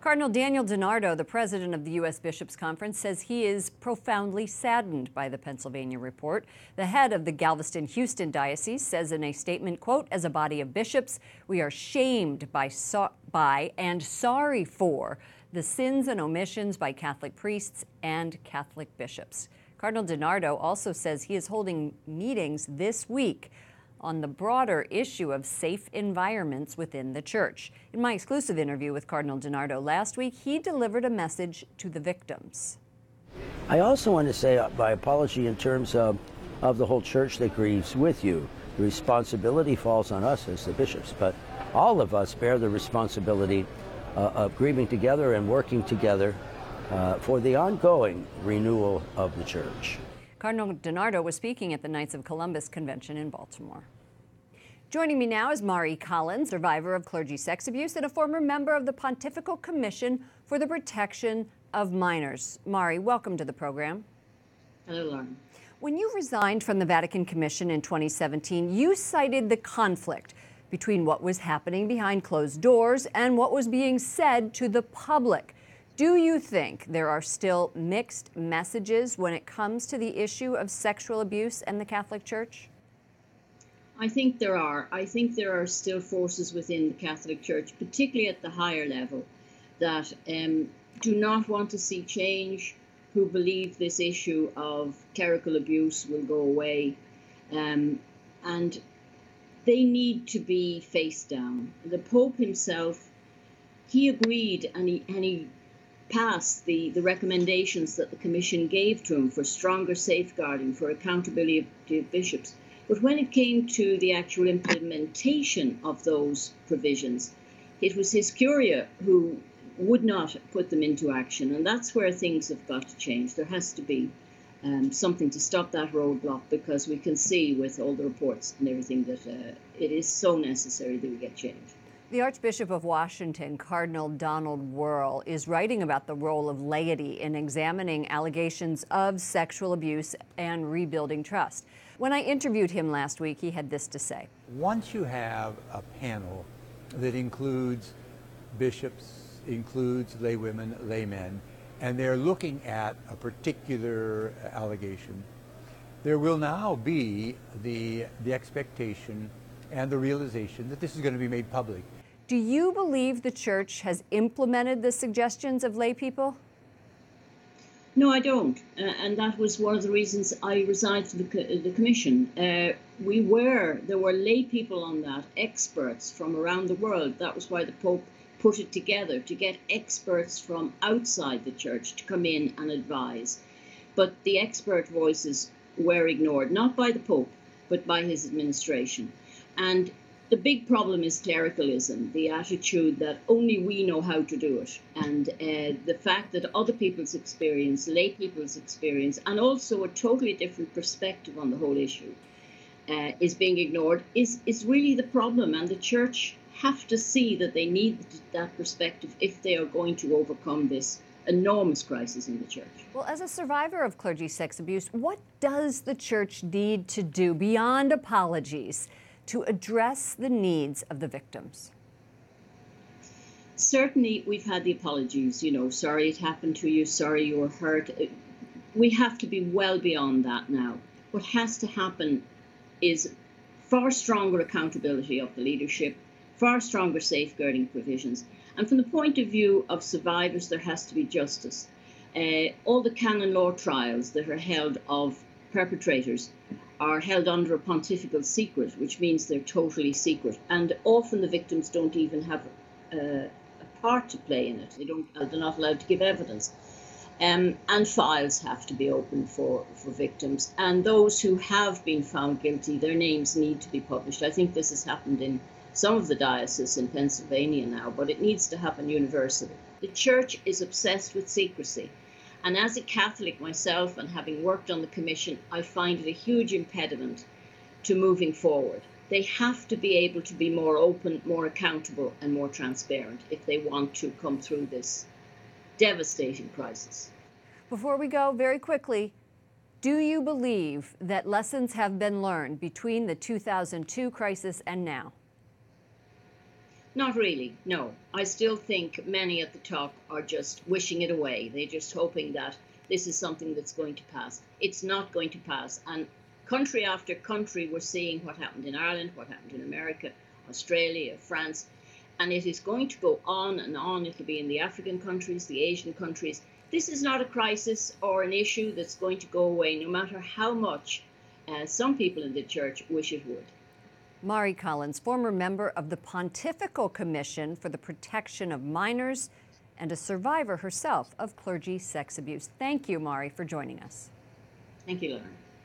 Cardinal Daniel DiNardo, the president of the U.S. Bishops' Conference, says he is profoundly saddened by the Pennsylvania report. The head of the Galveston-Houston Diocese says in a statement, quote, "As a body of bishops, we are shamed by and sorry for the sins and omissions by Catholic priests and Catholic bishops." Cardinal DiNardo also says he is holding meetings this week on the broader issue of safe environments within the church. In my exclusive interview with Cardinal DiNardo last week, he delivered a message to the victims. I also want to say my apology in terms of the whole church that grieves with you. The responsibility falls on us as the bishops, but all of us bear the responsibility of grieving together and working together for the ongoing renewal of the church. Cardinal DiNardo was speaking at the Knights of Columbus Convention in Baltimore. Joining me now is Mari Collins, survivor of clergy sex abuse and a former member of the Pontifical Commission for the Protection of Minors. Mari, welcome to the program. Hello, Lauren. When you resigned from the Vatican Commission in 2017, you cited the conflict between what was happening behind closed doors and what was being said to the public. Do you think there are still mixed messages when it comes to the issue of sexual abuse and the Catholic Church? I think there are. I think there are still forces within the Catholic Church, particularly at the higher level, that do not want to see change, who believe this issue of clerical abuse will go away, and they need to be faced down. The Pope himself, he agreed and he passed the recommendations that the Commission gave to him for stronger safeguarding, for accountability of bishops. But when it came to the actual implementation of those provisions, it was his curia who would not put them into action. And that's where things have got to change. There has to be something to stop that roadblock, because we can see with all the reports and everything that it is so necessary that we get change. The Archbishop of Washington, Cardinal Donald Wuerl, is writing about the role of laity in examining allegations of sexual abuse and rebuilding trust. When I interviewed him last week, he had this to say. Once you have a panel that includes bishops, includes laywomen, laymen, and they're looking at a particular allegation, there will now be the expectation and the realization that this is going to be made public. Do you believe the Church has implemented the suggestions of lay people? No, I don't. And that was one of the reasons I resigned from the Commission. There were lay people on that, experts from around the world. That was why the Pope put it together, to get experts from outside the Church to come in and advise. But the expert voices were ignored, not by the Pope, but by his administration. And the big problem is clericalism, the attitude that only we know how to do it. And the fact that other people's experience, lay people's experience, and also a totally different perspective on the whole issue is being ignored is really the problem. And the Church have to see that they need that perspective if they are going to overcome this enormous crisis in the Church. Well, as a survivor of clergy sex abuse, what does the Church need to do beyond apologies to address the needs of the victims? Certainly, we've had the apologies, sorry it happened to you, sorry you were hurt. We have to be well beyond that now. What has to happen is far stronger accountability of the leadership, far stronger safeguarding provisions. And from the point of view of survivors, there has to be justice. All the canon law trials that are held of perpetrators are held under a pontifical secret, which means they're totally secret. And often the victims don't even have a part to play in it. They're not allowed to give evidence. And files have to be opened for victims. And those who have been found guilty, their names need to be published. I think this has happened in some of the dioceses in Pennsylvania now, but it needs to happen universally. The Church is obsessed with secrecy. And as a Catholic myself, and having worked on the Commission, I find it a huge impediment to moving forward. They have to be able to be more open, more accountable, and more transparent if they want to come through this devastating crisis. Before we go, very quickly, do you believe that lessons have been learned between the 2002 crisis and now? Not really, no. I still think many at the top are just wishing it away. They're just hoping that this is something that's going to pass. It's not going to pass. And country after country, we're seeing what happened in Ireland, what happened in America, Australia, France. And it is going to go on and on. It'll be in the African countries, the Asian countries. This is not a crisis or an issue that's going to go away, no matter how much some people in the church wish it would. Mari Collins, former member of the Pontifical Commission for the Protection of Minors and a survivor herself of clergy sex abuse. Thank you, Mari, for joining us. Thank you, Lauren.